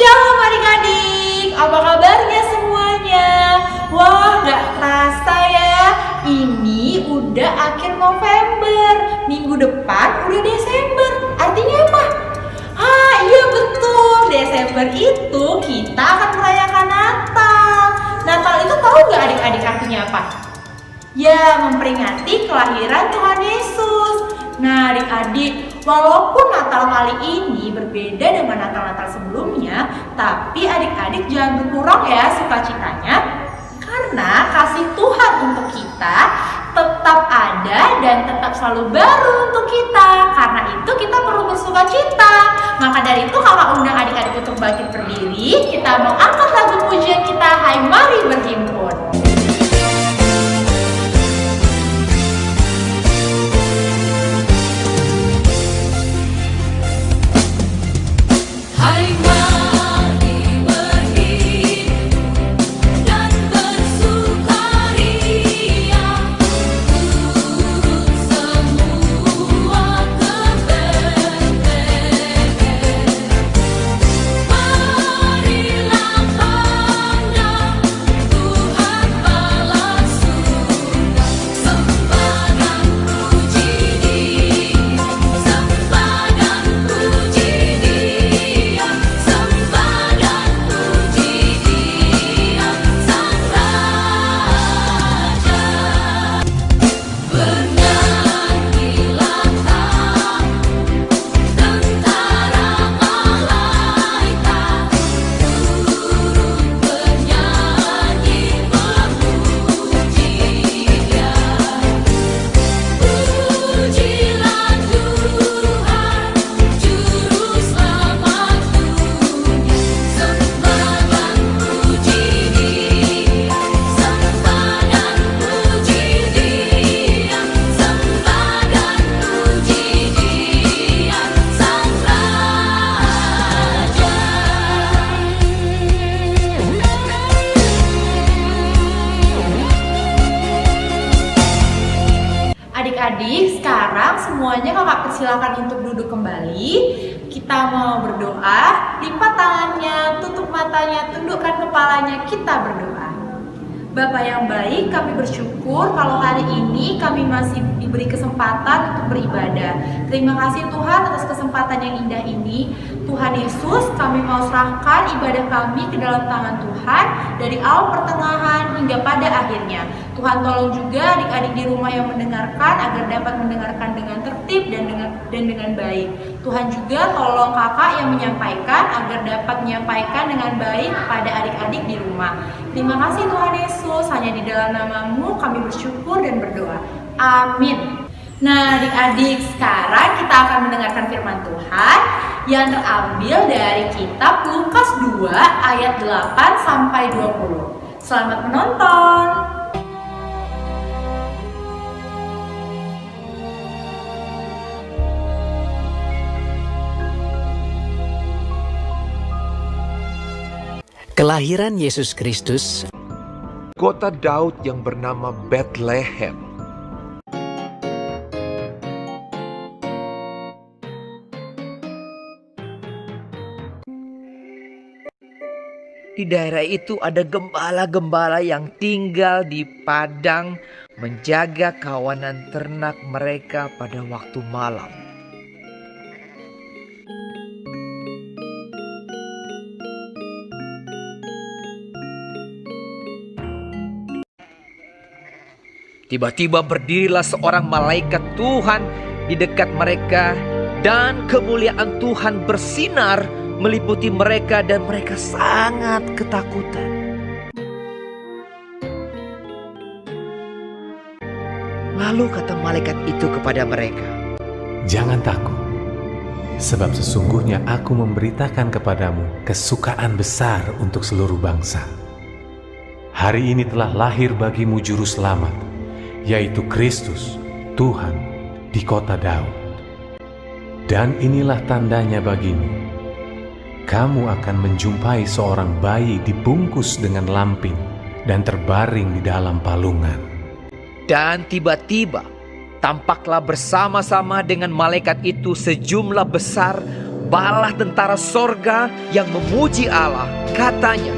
Shalom adik-adik, apa kabarnya semuanya? Wah, gak terasa ya, ini udah akhir November. Minggu depan udah Desember, artinya apa? Iya betul, Desember itu kita akan merayakan Natal. Natal itu tahu gak adik-adik artinya apa? Ya, memperingati kelahiran Tuhan Yesus. Nah adik-adik, walaupun Natal kali ini berbeda dengan Natal-Natal sebelumnya, tapi adik-adik jangan berkurang ya sukacitanya, karena kasih Tuhan untuk kita tetap ada dan tetap selalu baru untuk kita. Karena itu kita perlu bersukacita. Maka dari itu kakak undang adik-adik untuk bangkit berdiri. Kita mau angkat lagu pujian kita, Hai Mari Berhimpun. Adik-adik, sekarang semuanya kakak persilakan untuk duduk kembali. Kita mau berdoa, lipat tangannya, tutup matanya, tundukkan kepalanya, kita berdoa. Bapa yang baik, kami bersyukur kalau hari ini kami masih diberi kesempatan untuk beribadah. Terima kasih Tuhan atas kesempatan yang indah ini. Tuhan Yesus, kami mau serahkan ibadah kami ke dalam tangan Tuhan dari awal pertengahan hingga pada akhirnya. Tuhan tolong juga adik-adik di rumah yang mendengarkan agar dapat mendengarkan dengan tertib dan dengan baik. Tuhan juga tolong kakak yang menyampaikan agar dapat menyampaikan dengan baik kepada adik-adik di rumah. Terima kasih Tuhan Yesus, hanya di dalam nama-Mu kami bersyukur dan berdoa. Amin. Nah adik-adik, sekarang kita akan mendengarkan firman Tuhan yang terambil dari kitab Lukas 2 ayat 8 sampai 20. Selamat menonton. Kelahiran Yesus Kristus. Kota Daud yang bernama Bethlehem. Di daerah itu ada gembala-gembala yang tinggal di padang menjaga kawanan ternak mereka pada waktu malam. Tiba-tiba berdirilah seorang malaikat Tuhan di dekat mereka dan kemuliaan Tuhan bersinar meliputi mereka dan mereka sangat ketakutan. Lalu kata malaikat itu kepada mereka, "Jangan takut, sebab sesungguhnya aku memberitakan kepadamu kesukaan besar untuk seluruh bangsa. Hari ini telah lahir bagimu juru selamat, yaitu Kristus, Tuhan, di kota Daud. Dan inilah tandanya bagimu. Kamu akan menjumpai seorang bayi dibungkus dengan lampin dan terbaring di dalam palungan." Dan tiba-tiba tampaklah bersama-sama dengan malaikat itu sejumlah besar bala tentara sorga yang memuji Allah. Katanya,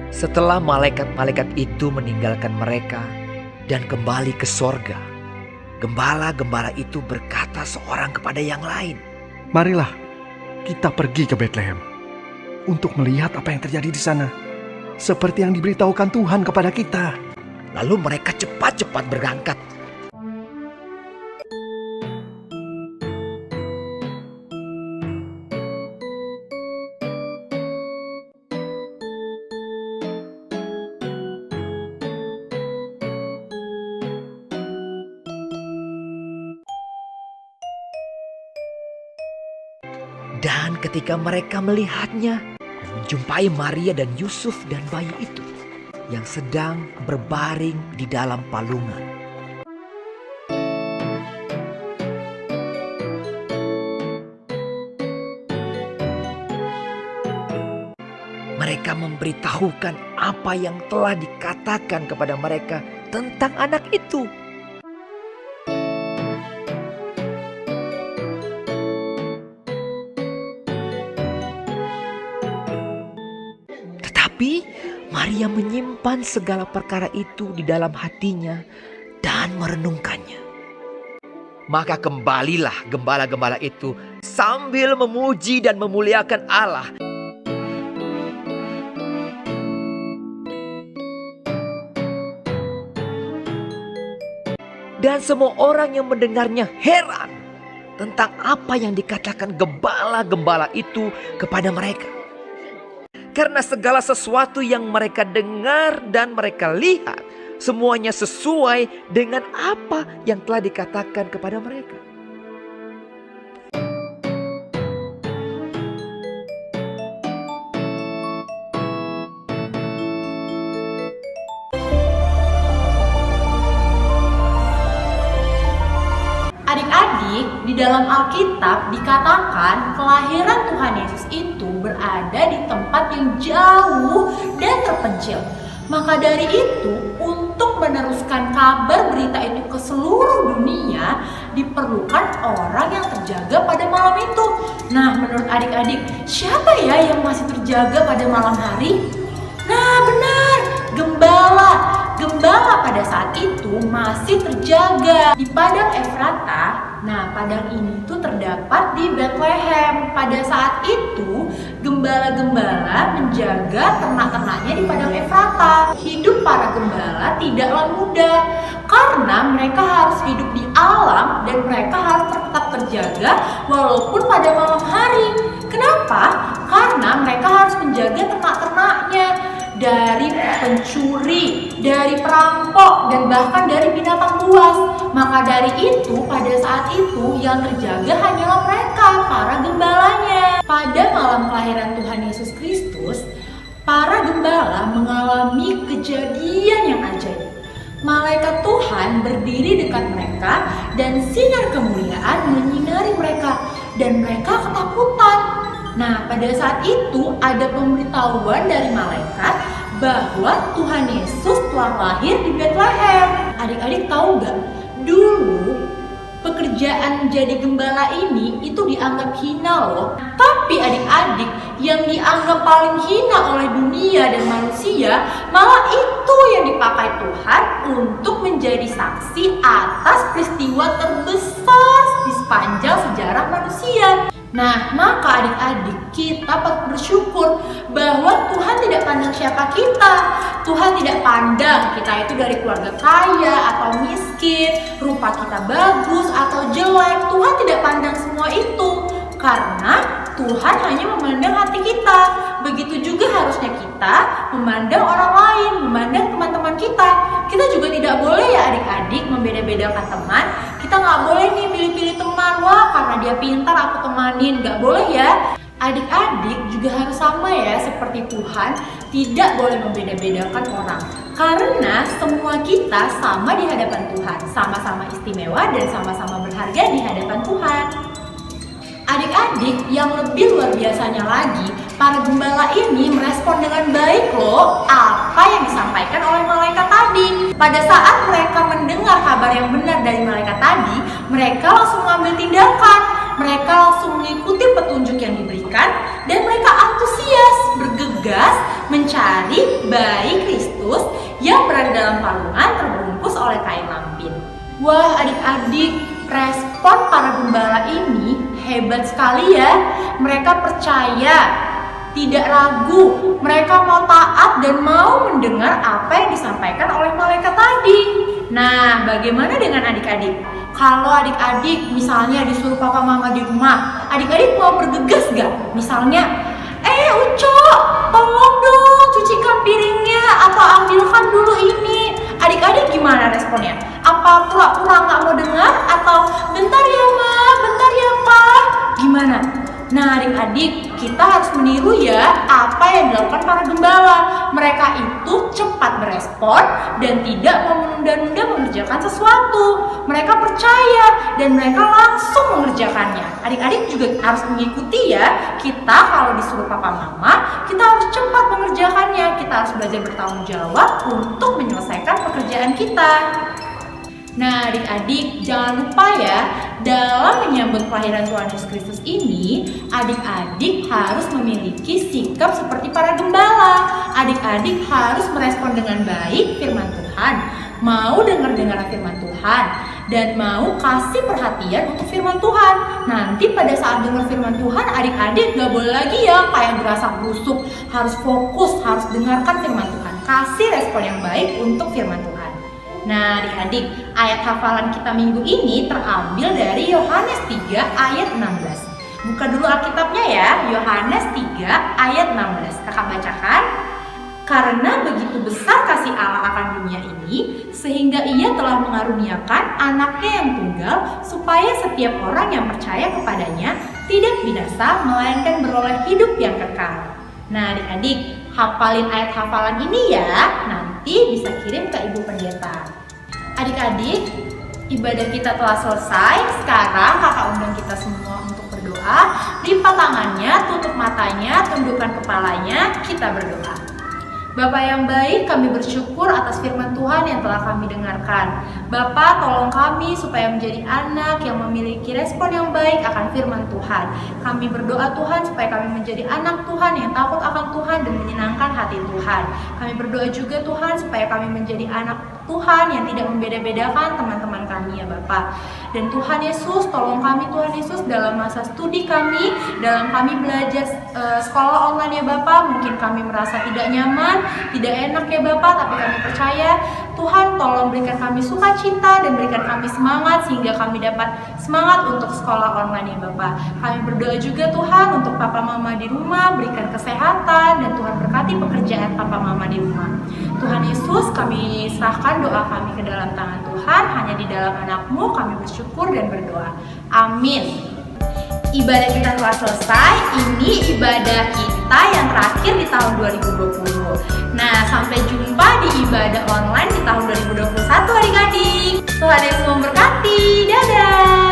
setelah malaikat-malaikat itu meninggalkan mereka dan kembali ke sorga, gembala-gembala itu berkata seorang kepada yang lain, Marilah kita pergi ke Betlehem untuk melihat apa yang terjadi di sana, seperti yang diberitahukan Tuhan kepada kita. lalu mereka cepat-cepat berangkat. Dan ketika mereka melihatnya, menjumpai Maria dan Yusuf dan bayi itu yang sedang berbaring di dalam palungan. Mereka memberitahukan apa yang telah dikatakan kepada mereka tentang anak itu. Tetapi Maria menyimpan segala perkara itu di dalam hatinya dan merenungkannya. Maka kembalilah gembala-gembala itu sambil memuji dan memuliakan Allah. Dan semua orang yang mendengarnya heran tentang apa yang dikatakan gembala-gembala itu kepada mereka. Karena segala sesuatu yang mereka dengar dan mereka lihat, semuanya sesuai dengan apa yang telah dikatakan kepada mereka. Adik-adik, di dalam Alkitab dikatakan kelahiran Tuhan Yesus itu berada di tempat yang jauh dan terpencil. Maka dari itu, untuk meneruskan kabar berita itu ke seluruh dunia, diperlukan orang yang terjaga pada malam itu. Nah, menurut adik-adik, siapa ya yang masih terjaga pada malam hari? Nah, benar, gembala. Gembala pada saat itu masih terjaga di padang Efrata. Nah, padang ini tuh terdapat di Bethlehem. Pada saat itu, gembala-gembala menjaga ternak-ternaknya di padang Efrata. Hidup para gembala tidaklah mudah karena mereka harus hidup di alam dan mereka harus tetap terjaga walaupun pada malam hari. Kenapa? Karena mereka harus menjaga ternak-ternaknya dari pencuri, dari perampok, dan bahkan dari binatang buas. Maka dari itu, pada saat itu yang terjaga hanyalah mereka, para gembalanya. Pada malam kelahiran Tuhan Yesus Kristus, para gembala mengalami kejadian yang ajaib. Malaikat Tuhan berdiri dekat mereka dan sinar kemuliaan menyinari mereka dan mereka ketakutan. Nah, pada saat itu ada pemberitahuan dari malaikat bahwa Tuhan Yesus telah lahir di Bethlehem. Adik-adik tahu gak? Dulu pekerjaan menjadi gembala ini itu dianggap hina loh. Tapi adik-adik, yang dianggap paling hina oleh dunia dan manusia malah itu yang dipakai Tuhan untuk menjadi saksi atas peristiwa terbesar di sepanjang sejarah manusia. Nah, maka adik-adik, kita patut bersyukur bahwa Tuhan tidak pandang siapa kita. Tuhan tidak pandang kita itu dari keluarga kaya atau miskin, rupa kita bagus atau jelek. Tuhan tidak pandang semua itu, karena Tuhan hanya memandang hati kita. Begitu juga harusnya kita memandang orang lain, memandang teman-teman kita. Kita juga tidak boleh ya adik-adik membeda-bedakan teman. Kita nggak boleh nih pilih-pilih teman, wah karena dia pintar aku temanin. Nggak boleh ya. Adik-adik juga harus sama ya seperti Tuhan, tidak boleh membeda-bedakan orang. Karena semua kita sama di hadapan Tuhan, sama-sama istimewa dan sama-sama berharga di hadapan Tuhan. Adik-adik, yang lebih luar biasanya lagi, para gembala ini merespon dengan baik loh apa yang disampaikan oleh malaikat tadi. Pada saat mereka mendengar kabar yang benar dari malaikat tadi, mereka langsung mengambil tindakan. Mereka langsung mengikuti petunjuk yang diberikan dan mereka antusias, bergegas mencari bayi Kristus yang berada dalam palungan terbungkus oleh kain lampin. Wah, adik-adik, respon para gembala ini hebat sekali ya. Mereka percaya, tidak ragu, mereka mau taat dan mau mendengar apa yang disampaikan oleh malaikat tadi. Nah, bagaimana dengan adik-adik? Kalau adik-adik misalnya disuruh papa mama di rumah, adik-adik mau bergegas gak? Misalnya, Uco, tolong dong cucikan piringnya atau ambilkan dulu ini. Adik-adik gimana responnya? Apa pura-pura gak mau dengar atau bentar ya ma, bentar ya pa? Gimana? Nah adik-adik, kita harus meniru ya apa yang dilakukan para gembala. Mereka itu cepat berespon dan tidak mau menunda-nunda mengerjakan sesuatu. Mereka percaya dan mereka langsung mengerjakannya. Adik-adik juga harus mengikuti ya. Kita kalau disuruh papa mama, kita harus cepat mengerjakannya. Kita harus belajar bertanggung jawab untuk menyelesaikan pekerjaan kita. Nah adik-adik, jangan lupa ya, dalam menyambut kelahiran Tuhan Yesus Kristus ini, adik-adik harus memiliki sikap seperti para gembala. Adik-adik harus merespon dengan baik firman Tuhan, mau dengar firman Tuhan, dan mau kasih perhatian untuk firman Tuhan. Nanti pada saat dengar firman Tuhan, adik-adik gak boleh lagi ya kayak gerasak gerusuk, harus fokus, harus dengarkan firman Tuhan. Kasih respon yang baik untuk firman Tuhan. Nah adik-adik, ayat hafalan kita minggu ini terambil dari Yohanes 3 ayat 16. Buka dulu Alkitabnya ya, Yohanes 3 ayat 16. Kakak bacakan. Karena begitu besar kasih Allah akan dunia ini, sehingga ia telah mengaruniakan anaknya yang tunggal, supaya setiap orang yang percaya kepadanya tidak binasa, melainkan beroleh hidup yang kekal. Nah adik-adik, hafalin ayat hafalan ini ya, nanti bisa kirim ke Ibu Pendeta. Adik-adik, ibadah kita telah selesai. Sekarang kakak undang kita semua untuk berdoa. Lipat tangannya, tutup matanya, tundukkan kepalanya, kita berdoa. Bapa yang baik, kami bersyukur atas firman Tuhan yang telah kami dengarkan. Bapa, tolong kami supaya menjadi anak yang memiliki respon yang baik akan firman Tuhan. Kami berdoa Tuhan supaya kami menjadi anak Tuhan yang takut akan Tuhan dan menyenangkan hati Tuhan. Kami berdoa juga Tuhan supaya kami menjadi anak Tuhan yang tidak membeda-bedakan teman-teman kami ya Bapa. Dan Tuhan Yesus, tolong kami Tuhan Yesus dalam masa studi kami, dalam kami belajar sekolah online ya Bapa. Mungkin kami merasa tidak nyaman, tidak enak ya Bapak, tapi kami percaya Tuhan tolong berikan kami sukacita dan berikan kami semangat sehingga kami dapat semangat untuk sekolah online ya Bapak. Kami berdoa juga Tuhan untuk papa mama di rumah, berikan kesehatan dan Tuhan berkati pekerjaan papa mama di rumah. Tuhan Yesus, kami serahkan doa kami ke dalam tangan Tuhan, hanya di dalam anak-Mu kami bersyukur dan berdoa. Amin. Ibadah kita telah selesai. Ini ibadah kita yang terakhir di tahun 2020. Nah, sampai jumpa di ibadah online di tahun 2021 adik-adik. Tuhan Yesus memberkati. Dadah.